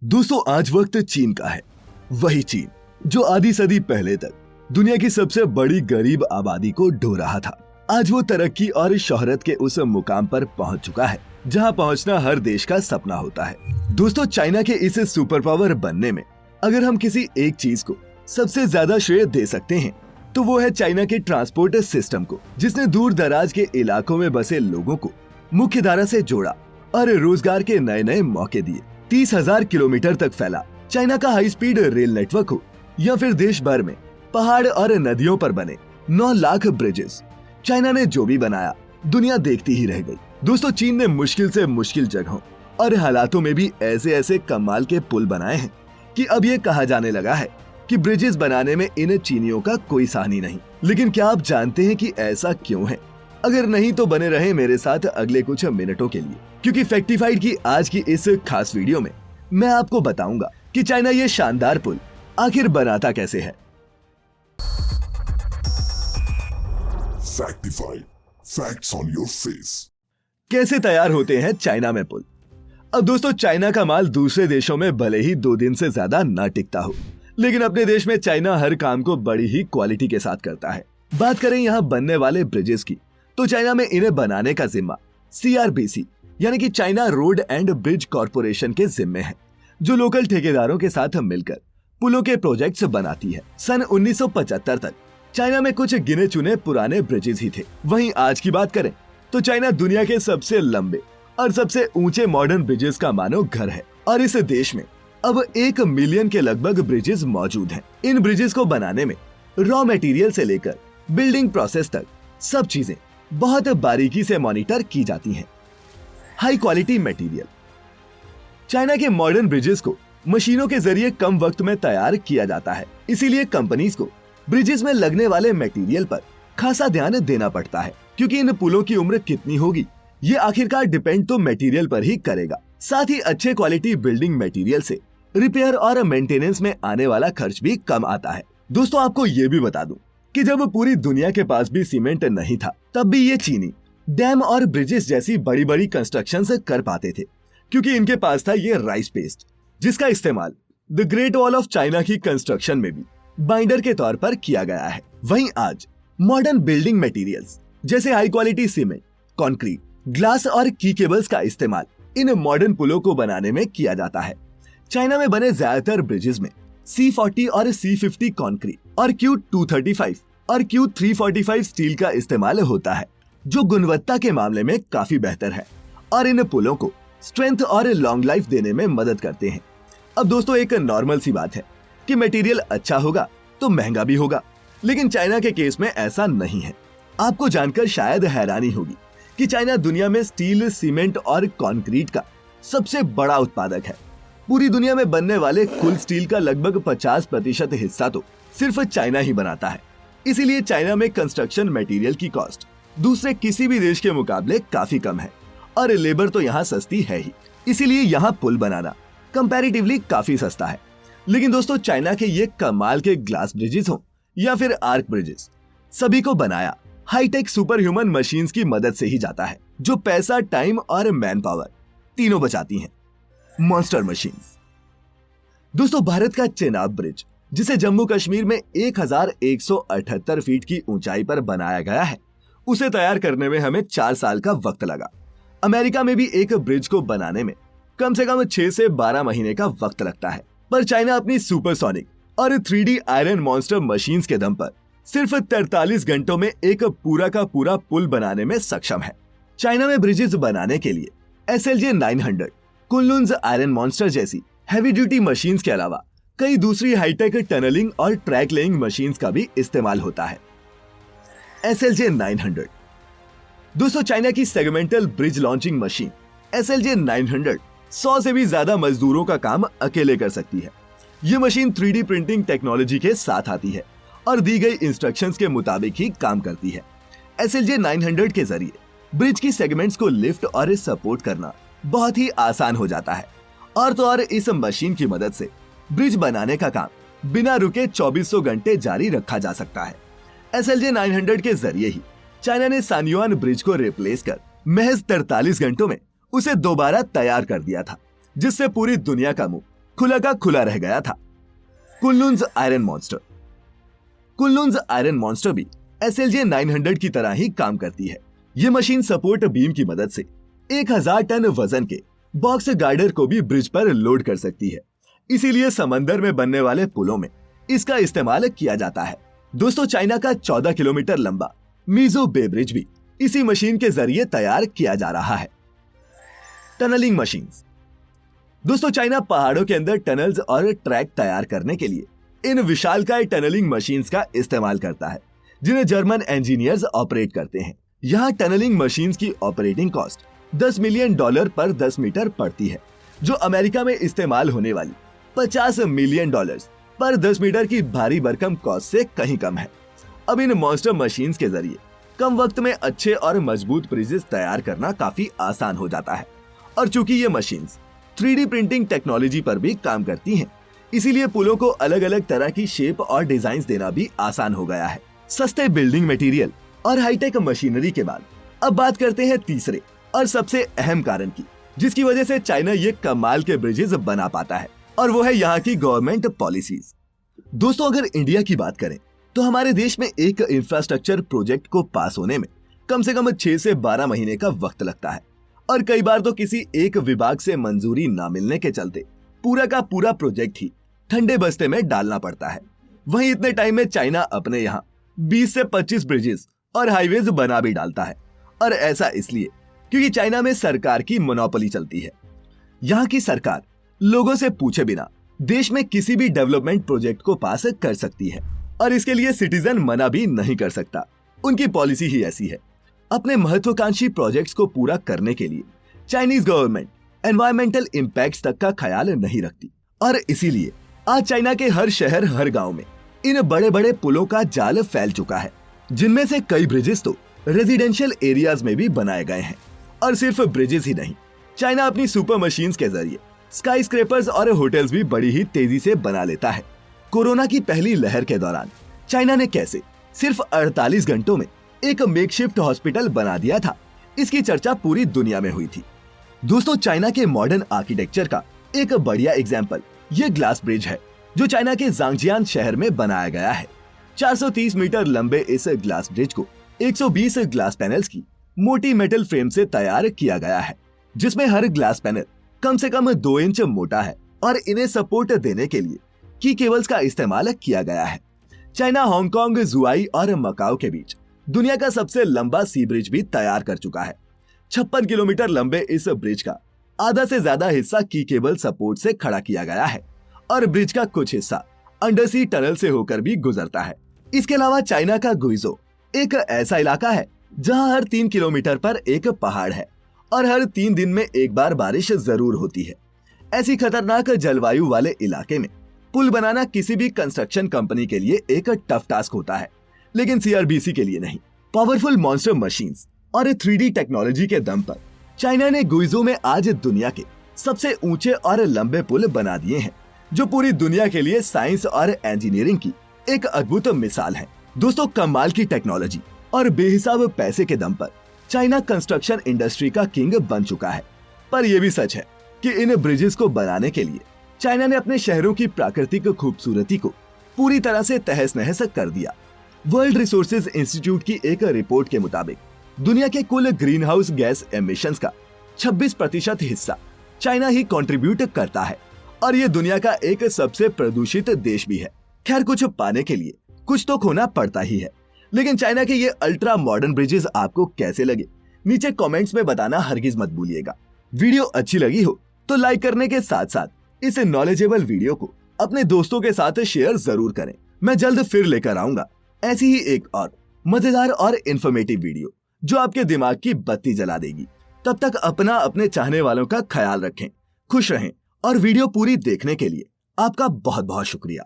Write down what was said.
दोस्तों आज वक्त चीन का है। वही चीन जो आधी सदी पहले तक दुनिया की सबसे बड़ी गरीब आबादी को ढो रहा था। आज वो तरक्की और शोहरत के उस मुकाम पर पहुंच चुका है जहां पहुंचना हर देश का सपना होता है। दोस्तों चाइना के इस सुपर पावर बनने में अगर हम किसी एक चीज को सबसे ज्यादा श्रेय दे सकते हैं तो वो है चाइना के ट्रांसपोर्ट सिस्टम को, जिसने दूर दराज के इलाकों में बसे लोगों को मुख्य धारा से जोड़ा और रोजगार के नए नए मौके दिए। 30,000 किलोमीटर तक फैला चाइना का हाई स्पीड रेल नेटवर्क हो या फिर देश भर में पहाड़ और नदियों पर बने 9 लाख ब्रिजेस, चाइना ने जो भी बनाया दुनिया देखती ही रह गई। दोस्तों चीन ने मुश्किल से मुश्किल जगहों और हालातों में भी ऐसे ऐसे कमाल के पुल बनाए हैं कि अब ये कहा जाने लगा है कि ब्रिजेस बनाने में इन चीनियों का कोई सानी नहीं। लेकिन क्या आप जानते हैं कि ऐसा क्यों है? अगर नहीं तो बने रहे मेरे साथ अगले कुछ मिनटों के लिए, क्योंकि फैक्टिफाइड की आज की इस खास वीडियो में मैं आपको बताऊंगा कि चाइना ये शानदार पुल आखिर बनाता कैसे है। फैक्टिफाइड, फैक्ट्स ऑन योर फेस। कैसे तैयार होते हैं चाइना में पुल? अब दोस्तों चाइना का माल दूसरे देशों में भले ही 2 दिन से ज्यादा ना टिकता हो, लेकिन अपने देश में चाइना हर काम को बड़ी ही क्वालिटी के साथ करता है। बात करें यहाँ बनने वाले ब्रिजेस की, तो चाइना में इन्हें बनाने का जिम्मा CRBC यानी कि China road and bridge corporation के जिम्मे है, जो लोकल ठेकेदारों के साथ मिलकर पुलों के प्रोजेक्ट्स बनाती है। सन 1975 तक चाइना में कुछ गिने चुने पुराने ब्रिजेस ही थे। वहीं आज की बात करें तो चाइना दुनिया के सबसे लंबे और सबसे ऊंचे मॉडर्न ब्रिजेस का मानो घर है और इस देश में अब 1 मिलियन के लगभग ब्रिजेस मौजूद हैं। इन ब्रिजेस को बनाने में रॉ मटेरियल से लेकर बिल्डिंग प्रोसेस तक सब चीजें बहुत बारीकी से मॉनिटर की जाती हैं। High quality material. चाइना के मॉडर्न ब्रिजेस को मशीनों के जरिए कम वक्त में तैयार किया जाता है, इसीलिए कंपनीज को ब्रिजेस में लगने वाले मटेरियल पर खासा ध्यान देना पड़ता है, क्योंकि इन पुलों की उम्र कितनी होगी ये आखिरकार डिपेंड तो मटेरियल पर ही करेगा। साथ ही अच्छे क्वालिटी बिल्डिंग मटेरियल से रिपेयर और मेंटेनेंस में आने वाला खर्च भी कम आता है। दोस्तों आपको ये भी बता दूं कि जब पूरी दुनिया के पास भी सीमेंट नहीं था, तब भी ये चीनी डैम और ब्रिजेस जैसी बड़ी बड़ी कंस्ट्रक्शंस कर पाते थे, क्योंकि इनके पास था ये राइस पेस्ट, जिसका इस्तेमाल the great wall of China की कंस्ट्रक्शन में भी बाइंडर के तौर पर किया गया है। वहीं आज मॉडर्न बिल्डिंग मटेरियल्स जैसे high quality cement, concrete, glass और की केबल्स का इस्तेमाल इन मॉडर्न पुलों को बनाने में किया जाता है। चाइना में बने ज्यादातर ब्रिजेस में C40 और C50 कंक्रीट और Q235 और Q345 स्टील का इस्तेमाल होता है, जो गुणवत्ता के मामले में काफी बेहतर है और इन पुलों को स्ट्रेंथ और लॉन्ग लाइफ देने में मदद करते हैं। अब दोस्तों एक नॉर्मल सी बात है कि मटेरियल अच्छा होगा तो महंगा भी होगा, लेकिन चाइना के केस में ऐसा नहीं है। आपको जानकर शायद हैरानी होगी कि चाइना दुनिया में स्टील, सीमेंट और कंक्रीट का सबसे बड़ा उत्पादक है। पूरी दुनिया में बनने वाले कुल स्टील का लगभग 50% हिस्सा तो सिर्फ चाइना ही बनाता है। इसीलिए चाइना में कंस्ट्रक्शन मटेरियल की कॉस्ट दूसरे किसी भी देश के मुकाबले काफी कम है और लेबर तो यहाँ सस्ती है ही, इसीलिए यहाँ पुल बनाना कंपैरेटिवली काफी सस्ता है। लेकिन दोस्तों चाइना के ये कमाल के ग्लास ब्रिजेस हो या फिर आर्क ब्रिजेस, सभी को बनाया हाईटेक सुपर ह्यूमन मशीन्स की मदद से ही जाता है, जो पैसा, टाइम और मैन पावर तीनों बचाती हैं। Monster machines. दोस्तों भारत का चेनाब ब्रिज, जिसे जम्मू कश्मीर में 1178 फीट की ऊंचाई पर बनाया गया है, उसे तैयार करने में हमें 4 साल का वक्त लगा। अमेरिका में भी एक ब्रिज को बनाने में कम से कम 6 से 12 महीने का वक्त लगता है, पर चाइना अपनी सुपरसोनिक और 3D आयरन मॉन्स्टर मशीन्स के दम पर सिर्फ 43 घंटों में एक पूरा का पूरा पुल बनाने में सक्षम है। चाइना में ब्रिजेस बनाने के लिए SLJ 900, कुनलुन्स आयरन मॉन्स्टर जैसी हैवी ड्यूटी मशीन्स के अलावा कई दूसरी हाईटेक टनलिंग और ट्रैक लेइंग मशीन्स का भी इस्तेमाल होता है। SLJ 900 दोस्तों चाइना की segmental bridge launching machine SLJ 900 100 से भी ज्यादा मजदूरों का काम अकेले कर सकती है। ये मशीन 3D प्रिंटिंग टेक्नोलॉजी के साथ आती है और दी गई इंस्ट्रक्शंस के मुताबिक ही काम करती है। SLJ 900 के जरिए ब्रिज की सेगमेंट्स को लिफ्ट और सपोर्ट करना बहुत ही आसान हो जाता है और तो और इस मशीन की मदद से ब्रिज बनाने का काम बिना रुके 2400 घंटे जारी रखा जा सकता है। SLJ 900 के जरिए ही चाइना ने सान्युआन ब्रिज को रिप्लेस कर महज 43 घंटों में उसे दोबारा तैयार कर दिया था, जिससे पूरी दुनिया का मुंह खुला का खुला रह गया था। कुनलुन्स आयरन मॉन्स्टर। कुनलुन्स आयरन मॉन्स्टर भी SLJ 900 की तरह ही काम करती है। ये मशीन सपोर्ट बीम की मदद से 1000 टन वजन के बॉक्स गार्डर को भी ब्रिज पर लोड कर सकती है। इसीलिए समंदर में बनने वाले पुलों में इसका इस्तेमाल किया जाता है। दोस्तों, चाइना का 14 किलोमीटर लंबा मीजो बे ब्रिज भी इसी मशीन के जरिए तैयार किया जा रहा है। Tunnelling machines. दोस्तों, चाइना पहाड़ों के अंदर टनल्स और ट्रैक तैयार करने के लिए इन विशालकाय टनलिंग मशीन्स का इस्तेमाल करता है, जिन्हें जर्मन इंजीनियर्स ऑपरेट करते हैं। यहाँ टनलिंग मशीन्स की ऑपरेटिंग कॉस्ट $10 मिलियन पर 10 मीटर पड़ती है, जो अमेरिका में इस्तेमाल होने वाली $50 मिलियन पर 10 मीटर की भारी भरकम कॉस्ट से कहीं कम है। अब इन मॉन्स्टर मशीन्स के जरिए कम वक्त में अच्छे और मजबूत ब्रिजेस तैयार करना काफी आसान हो जाता है। और चूंकि ये मशीन्स 3D प्रिंटिंग टेक्नोलॉजी पर भी काम करती हैं, इसीलिए पुलों को अलग अलग तरह की शेप और डिजाइन देना भी आसान हो गया है। सस्ते बिल्डिंग मटेरियल और हाईटेक मशीनरी के बाद अब बात करते हैं तीसरे और सबसे अहम कारण की, जिसकी वजह से चाइना ये कमाल के ब्रिजेस बना पाता है, और वो है यहाँ की गवर्नमेंट पॉलिसीज। दोस्तों, अगर इंडिया की बात करें तो हमारे देश में एक इंफ्रास्ट्रक्चर प्रोजेक्ट को पास होने में कम से कम 6 से 12 महीने का वक्त लगता है, और कई बार तो किसी एक विभाग से मंजूरी ना मिलने के चलते पूरा का पूरा प्रोजेक्ट ही ठंडे बस्ते में डालना पड़ता है। वहीं इतने टाइम में चाइना अपने यहाँ 20 से 25 ब्रिजेस और हाईवेज बना भी डालता है, और ऐसा इसलिए क्योंकि चाइना में सरकार की मोनोपोली चलती है। यहाँ की सरकार लोगों से पूछे बिना देश में किसी भी डेवलपमेंट प्रोजेक्ट को पास कर सकती है, और इसके लिए सिटीजन मना भी नहीं कर सकता। उनकी पॉलिसी ही ऐसी है। अपने महत्वाकांक्षी प्रोजेक्ट्स को पूरा करने के लिए चाइनीज गवर्नमेंट एनवायरमेंटल इम्पैक्ट्स तक का ख्याल नहीं रखती, और इसीलिए आज चाइना के हर शहर हर गांव में इन बड़े बड़े पुलों का जाल फैल चुका है, जिनमें से कई ब्रिजेस तो रेजिडेंशियल एरियाज में भी बनाए गए हैं। और सिर्फ ब्रिजेस ही नहीं, चाइना अपनी सुपर मशीन्स के जरिए स्काई स्क्रैपर्स और होटल्स भी बड़ी ही तेजी से बना लेता है। कोरोना की पहली लहर के दौरान चाइना ने कैसे सिर्फ 48 घंटों में एक मेकशिफ्ट हॉस्पिटल बना दिया था, इसकी चर्चा पूरी दुनिया में हुई थी। दोस्तों, चाइना के मॉडर्न आर्किटेक्चर का एक बढ़िया एग्जाम्पल ये ग्लास ब्रिज है, जो चाइना के जांगजियान शहर में बनाया गया है। 430 मीटर लंबे इस ग्लास ब्रिज को 120 ग्लास पैनल्स की मोटी मेटल फ्रेम से तैयार किया गया है, जिसमें हर ग्लास पैनल कम से कम 2 इंच मोटा है, और इन्हें सपोर्ट देने के लिए की केबल्स का इस्तेमाल किया गया है। चाइना हांगकांग, जुआई और मकाओ के बीच दुनिया का सबसे लंबा सी ब्रिज भी तैयार कर चुका है। 56 किलोमीटर लंबे इस ब्रिज का आधा से ज्यादा हिस्सा की केबल सपोर्ट से खड़ा किया गया है, और ब्रिज का कुछ हिस्सा अंडर सी टनल से होकर भी गुजरता है। इसके अलावा चाइना का गुइजो एक ऐसा इलाका है जहां हर 3 किलोमीटर पर एक पहाड़ है, और हर 3 दिन में एक बार बारिश जरूर होती है। ऐसी खतरनाक जलवायु वाले इलाके में पुल बनाना किसी भी कंस्ट्रक्शन कंपनी के लिए एक टफ टास्क होता है, लेकिन CRBC के लिए नहीं। पावरफुल मॉन्स्टर मशीन्स और 3D टेक्नोलॉजी के दम पर चाइना ने गुइजो में आज दुनिया के सबसे ऊंचे और लंबे पुल बना दिए हैं, जो पूरी दुनिया के लिए साइंस और इंजीनियरिंग की एक अद्भुत मिसाल है। दोस्तों, कमाल की टेक्नोलॉजी और बेहिसाब पैसे के दम पर चाइना कंस्ट्रक्शन इंडस्ट्री का किंग बन चुका है। पर यह भी सच है कि इन ब्रिजेस को बनाने के लिए चाइना ने अपने शहरों की प्राकृतिक खूबसूरती को पूरी तरह से तहस नहस कर दिया। वर्ल्ड रिसोर्सेज इंस्टीट्यूट की एक रिपोर्ट के मुताबिक दुनिया के कुल ग्रीन हाउस गैस एमिशंस का 26% हिस्सा चाइना ही कंट्रीब्यूट करता है, और ये दुनिया का एक सबसे प्रदूषित देश भी है। खैर, कुछ पाने के लिए कुछ तो खोना पड़ता ही है, लेकिन चाइना के ये अल्ट्रा मॉडर्न ब्रिजेस आपको कैसे लगे, नीचे कमेंट्स में बताना हरगिज मत भूलिएगा। वीडियो अच्छी लगी हो तो लाइक करने के साथ साथ इस नॉलेजेबल वीडियो को अपने दोस्तों के साथ शेयर जरूर करें। मैं जल्द फिर लेकर आऊंगा ऐसी ही एक और मजेदार और इन्फॉर्मेटिव वीडियो, जो आपके दिमाग की बत्ती जला देगी। तब तक अपना अपने चाहने वालों का ख्याल रखें, खुश रहें, और वीडियो पूरी देखने के लिए आपका बहुत बहुत शुक्रिया।